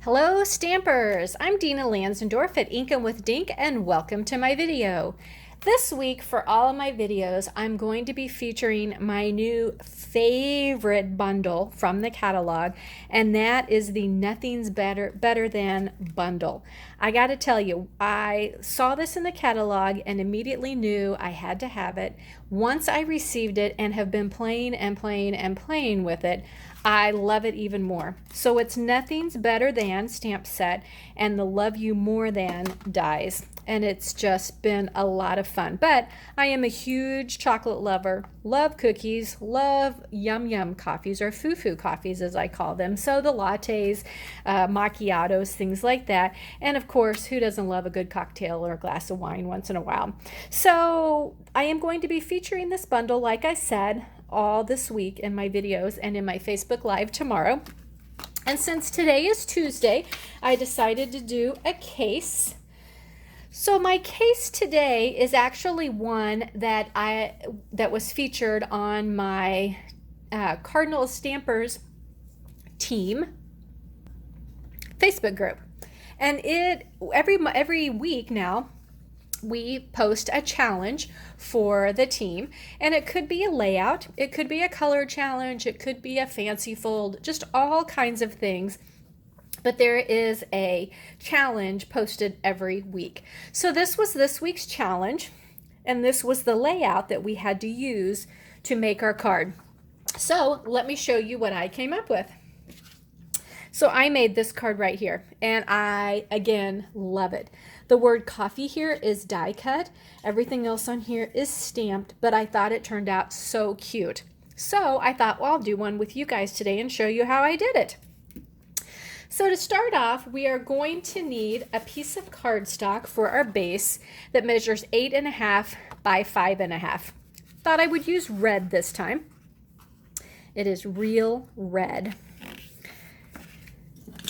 Hello Stampers! I'm Dina Lanzendorf at Ink with Dink and welcome to my video. This week for all of my videos I'm going to be featuring my new favorite bundle from the catalog, and that is the Nothing's Better Than bundle. I gotta tell you, I saw this in the catalog and immediately knew I had to have it. Once I received it and have been playing with it, I love it even more. So it's Nothing's Better Than stamp set and the Love You More Than dies. And it's just been a lot of fun. But I am a huge chocolate lover, love cookies, love yum yum coffees, or foo-foo coffees as I call them. So the lattes, macchiatos, things like that. And of course, who doesn't love a good cocktail or a glass of wine once in a while? So I am going to be featuring this bundle, like I said, all this week in my videos and in my Facebook Live tomorrow. And since today is Tuesday, I decided to do a case. So my case today is actually one that was featured on my Cardinal Stampers team Facebook group. And every week now we post a challenge for the team, and it could be a layout, it could be a color challenge, it could be a fancy fold, just all kinds of things. But there is a challenge posted every week. So this was this week's challenge, and this was the layout that we had to use to make our card. So let me show you what I came up with. So I made this card right here, and I, again, love it. The word coffee here is die cut. Everything else on here is stamped, but I thought it turned out so cute. So I thought, well, I'll do one with you guys today and show you how I did it. So to start off, we are going to need a piece of cardstock for our base that measures 8.5 by 5.5. Thought I would use red this time. It is real red.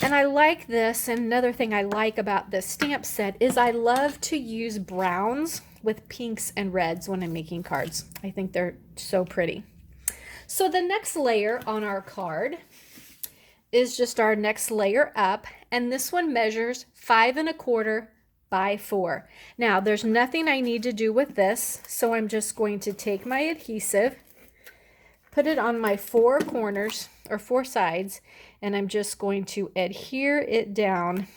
And I like this, and another thing I like about this stamp set is I love to use browns with pinks and reds when I'm making cards. I think they're so pretty. So the next layer on our card is just our next layer up, and this one measures 5.25 by 4. Now there's nothing I need to do with this, so I'm just going to take my adhesive, put it on my 4 corners or 4 sides, and I'm just going to adhere it down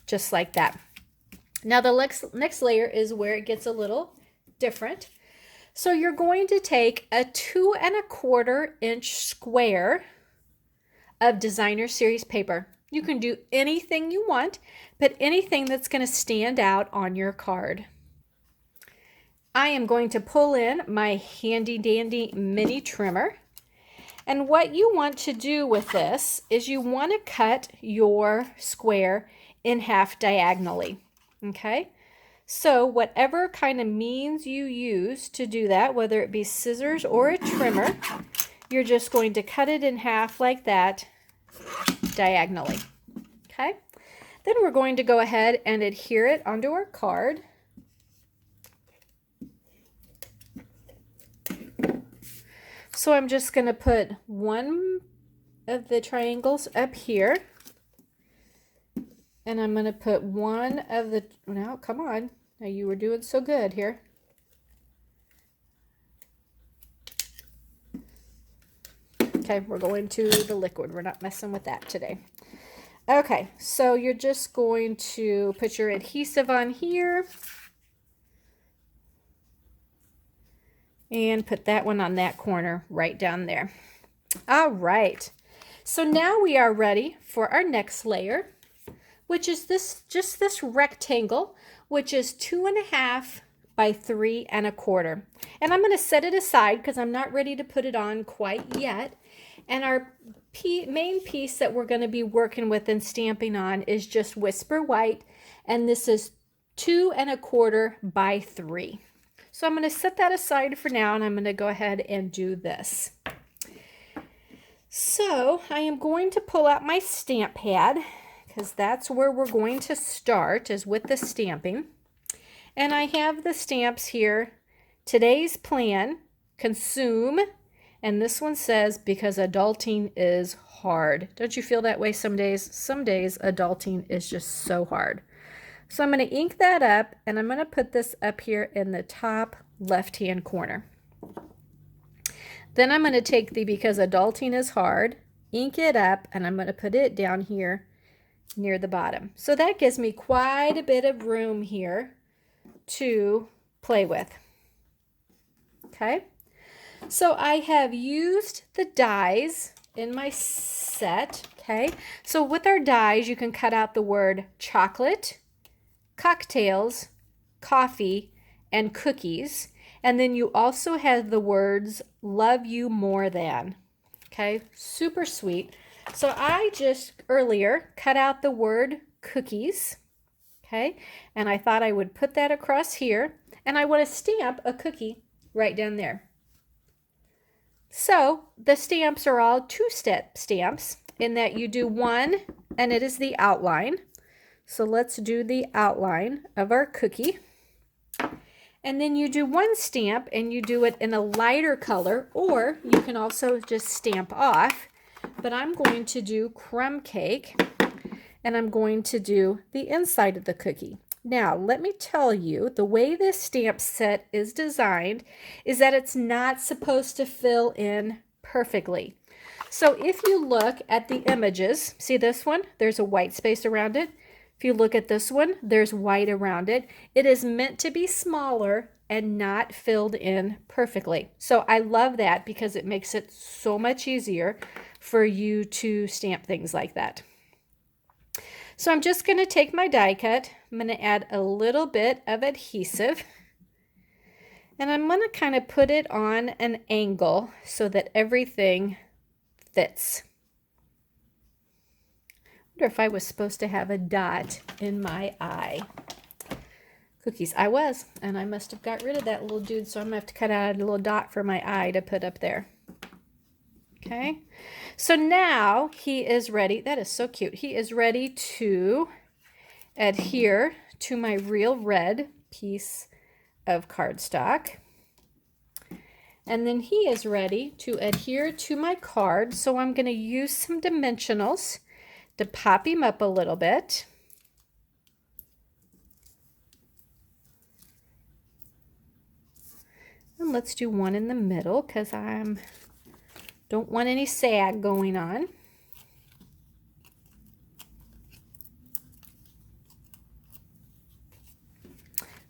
just like that. Now the next layer is where it gets a little different. So you're going to take a 2.25 inch square of designer series paper. You can do anything you want, but anything that's going to stand out on your card. I am going to pull in my handy dandy mini trimmer. And what you want to do with this is you want to cut your square in half diagonally. Okay? So whatever kind of means you use to do that, whether it be scissors or a trimmer, you're just going to cut it in half like that diagonally. Okay? Then we're going to go ahead and adhere it onto our card. So I'm just going to put one of the triangles up here, and I'm going to put one of the, now come on, now you were doing so good here. Okay, we're going to the liquid. We're not messing with that today. Okay, so you're just going to put your adhesive on here and put that one on that corner right down there. All right, so now we are ready for our next layer, which is just this rectangle, which is 2.5 by 3.25. And I'm going to set it aside because I'm not ready to put it on quite yet. And our main piece that we're going to be working with and stamping on is just Whisper White, and this is 2.25 by 3. So I'm going to set that aside for now, and I'm going to go ahead and do this. So I am going to pull out my stamp pad because that's where we're going to start, is with the stamping. And I have the stamps here. Today's Plan, Consume, And this one says, because adulting is hard. Don't you feel that way some days? Some days adulting is just so hard. So I'm going to ink that up, and I'm going to put this up here in the top left-hand corner. Then I'm going to take the because adulting is hard, ink it up, and I'm going to put it down here near the bottom. So that gives me quite a bit of room here to play with. Okay, so I have used the dies in my set. Okay, so with our dies, you can cut out the word chocolate, cocktails, coffee, and cookies. And then you also have the words love you more than. Okay, super sweet. So I just earlier cut out the word cookies. Okay, and I thought I would put that across here, and I want to stamp a cookie right down there. So the stamps are all two-step stamps in that you do one and it is the outline. So let's do the outline of our cookie. And then you do one stamp and you do it in a lighter color, or you can also just stamp off. But I'm going to do crumb cake, and I'm going to do the inside of the cookie. Now, let me tell you, the way this stamp set is designed is that it's not supposed to fill in perfectly. So if you look at the images, see this one? There's a white space around it. If you look at this one, there's white around it. It is meant to be smaller and not filled in perfectly. So I love that because it makes it so much easier for you to stamp things like that. So I'm just going to take my die cut. I'm going to add a little bit of adhesive. And I'm going to kind of put it on an angle so that everything fits. I wonder if I was supposed to have a dot in my eye. Cookies, I was, and I must have got rid of that little dude, so I'm going to have to cut out a little dot for my eye to put up there. Okay, so now he is ready. That is so cute. He is ready to adhere to my real red piece of cardstock. And then he is ready to adhere to my card. So I'm going to use some dimensionals to pop him up a little bit. And let's do one in the middle because don't want any sag going on.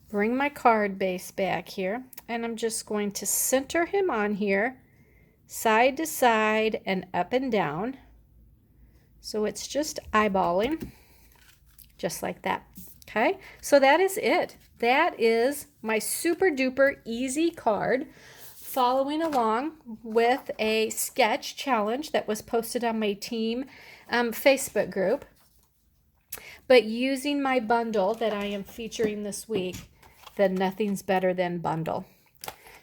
Bring my card base back here, and I'm just going to center him on here, side to side and up and down. So it's just eyeballing, just like that. Okay, so that is it. That is my super duper easy card, following along with a sketch challenge that was posted on my team Facebook group, but using my bundle that I am featuring this week, the Nothing's Better Than bundle.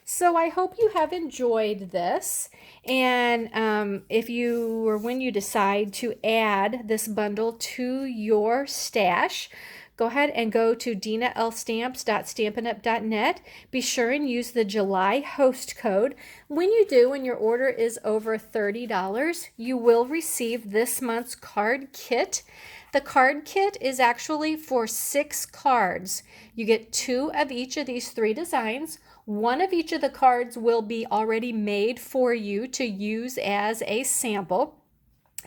So I hope you have enjoyed this, and if you or when you decide to add this bundle to your stash, go ahead and go to dinalstamps.stampinup.net. Be sure and use the July host code. When you do, when your order is over $30, you will receive this month's card kit. The card kit is actually for 6 cards. You get 2 of each of these 3 designs. One of each of the cards will be already made for you to use as a sample.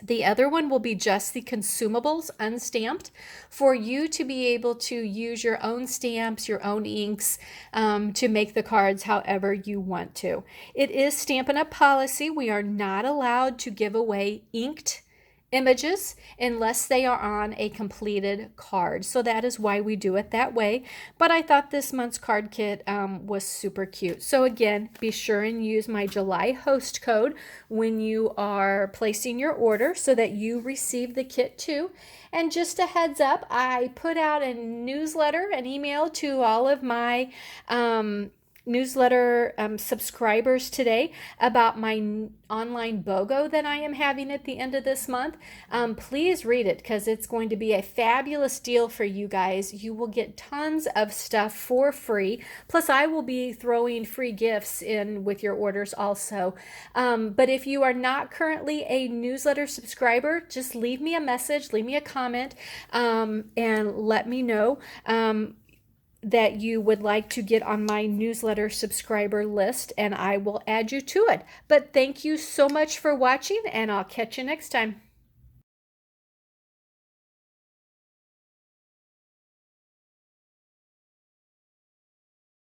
The other one will be just the consumables unstamped for you to be able to use your own stamps, your own inks to make the cards however you want to. It is Stampin' Up! Policy. We are not allowed to give away inked images unless they are on a completed card. So that is why we do it that way. But I thought this month's card kit was super cute. So again, be sure and use my July host code when you are placing your order so that you receive the kit too. And just a heads up, I put out a newsletter, an email to all of my newsletter subscribers today about my online BOGO that I am having at the end of this month. Please read it because it's going to be a fabulous deal for you guys. You will get tons of stuff for free. Plus, I will be throwing free gifts in with your orders also. But if you are not currently a newsletter subscriber, just leave me a message, leave me a comment, and let me know that you would like to get on my newsletter subscriber list, and I will add you to it. But thank you so much for watching, and I'll catch you next time.